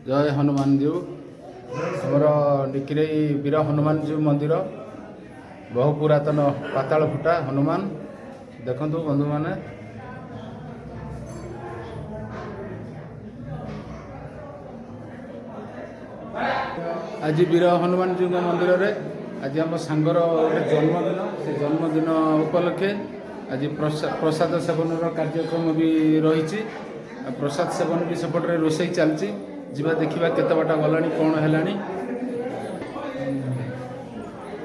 जय हनुमान जीव आमर निकिरेई वीर हनुमान जीव मंदिर बहु पुरातन पाताल फुटा हनुमान देखु बंधु मैंने आज वीर हनुमान जी मंदिर रे आज आम सांगर गोटे जन्मदिन से जन्मदिन उपलक्षे आज प्रसाद सेवन कार्यक्रम भी रही प्रसाद सेवन भी सेपटे रोषे चलती जीवा देखा केते बाटा गलानी कौन है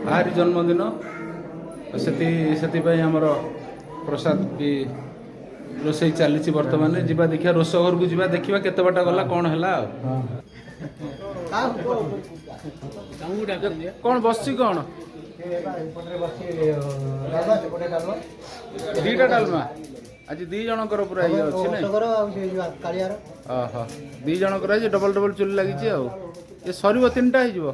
आहारी जन्मदिन से आमर प्रसाद भी रोषे चली बर्तमान जीवा देखा रोष घर को जीवा देखा केते बाटा गला कौन है कौन बस कौन दीटा डालमा आज दी जनकर पूरा ये अच्छे ना दी जनकर डबल डबल चुली लगी ये सर तीन टा हो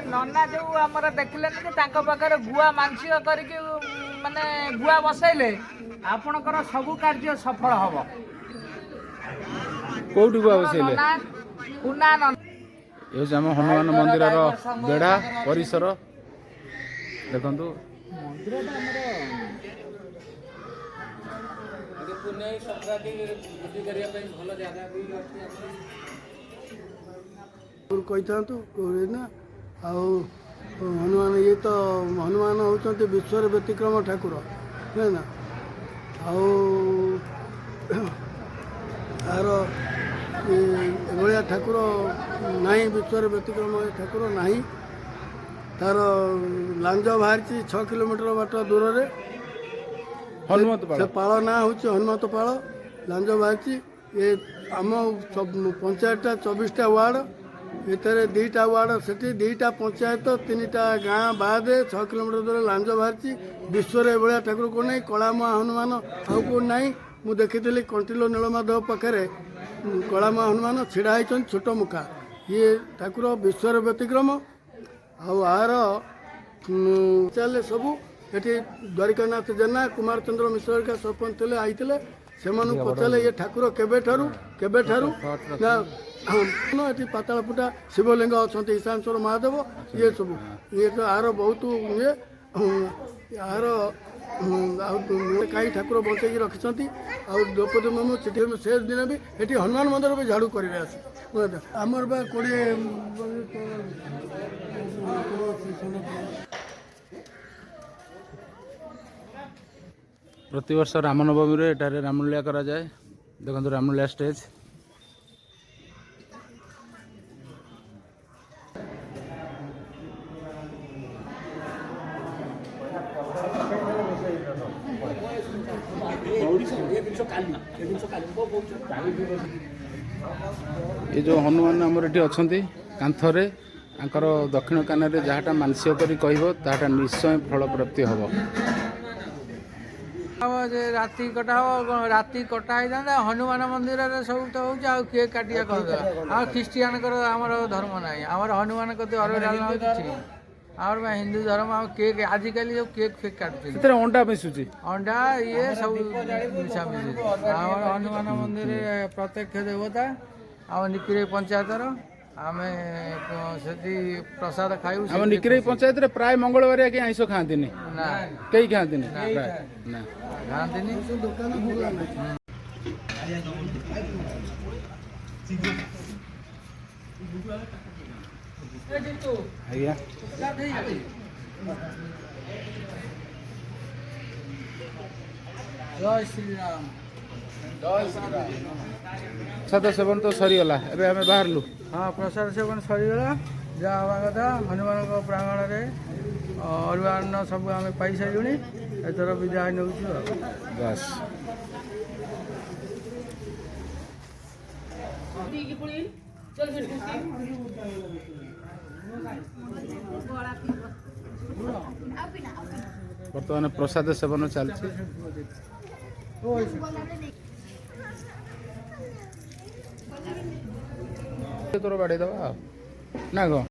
नना जो आमर देखले पाखे गुआ मानसिक करके माने गुआ बसैले आपणकर सब कार्य सफल हम कौटी गुआ बसैले ये आम हनुमान मंदिर बेढ़ा परिसर देखु कही था हनुमान ये तो हनुमान होती विश्व व्यतिक्रम ठाकुर है ना आर एभलिया ठाकुर ना विश्व व्यतिक्रम ठाकुर ना तार लांज बाहरी 6 किलोमीटर बाट दूर से हनुमत पाल ना हूँ हनुमत पाल लांज बाहरी ये आम पंचायतटा 24टा वार्ड एतरे 2टा वार्ड से 2टा पंचायत 3टा गाँ बाद 6 किलोमीटर दूर लांज बाहरी विश्व एभलिया ठाकुर को नहीं कलामा हनुमान आउ कौन ना मु देखी कंटिलो नीलमाधव पाखे कलामा हनुमान छिड़ा होती छोट मुखा ये ठाकुर विश्व व्यतिक्रम आर चले सबू ये द्वारिकानाथ जेना कुमार चंद्र मिश्र का सरपंच थे आई से पचारे ये ठाकुर केबे ठारू ना ये पाताल फुटा शिवलिंग अच्छा ईशानेश्वर महादेव ये सब ये तो आर बहुत ये आर कई ठाकुर बचे रखिंट द्रौपदी मुर्मू चिठी से दिन भी ये हनुमान मंदिर भी झाड़ू कर आमर बा 20 प्रतिवर्ष रामनवमी रे एटारे रामलीला करा जाए देखो रामलीला स्टेज ये जो हनुमान आमर ये अच्छा कांथरे आंकर दक्षिण कान जहाँटा मानसिक करी कहता निश्चय फल प्राप्ति हम राति कटा हो राति कटा होता हनुमान मंदिर सब तो हो केक काटिया कह ख्रीस्टियान आमर धर्म ना आमर हनुमान कते अरबी डालना आमर हिंदू धर्म केक आजिकल जो केक फेक काटुचे अंडा मिशुची अंडा ये सब मिशा मिशुची आमर हनुमान मंदिर प्रत्यक्ष देवता आम निकिरे पंचायतर आम से प्रसाद खाऊ आम निकिरे पंचायत रे प्राय मंगलवार कि आइस खाती ना कई खाती ना खाती आज्ञा जय श्री राम प्रसाद सेवन तो सरीगला एबे हमें बाहरलु हाँ प्रसाद सेवन सरीगला जहाँ हवा कथा हनुमान प्रांगण में अरुआन्न सब आम पाई सारे एथर विदाय नौ बस बर्तमान प्रसाद सेवन चलती ତୋର ବାଡ଼େଇ ଦେବା ଆଉ ନା କ'ଣ?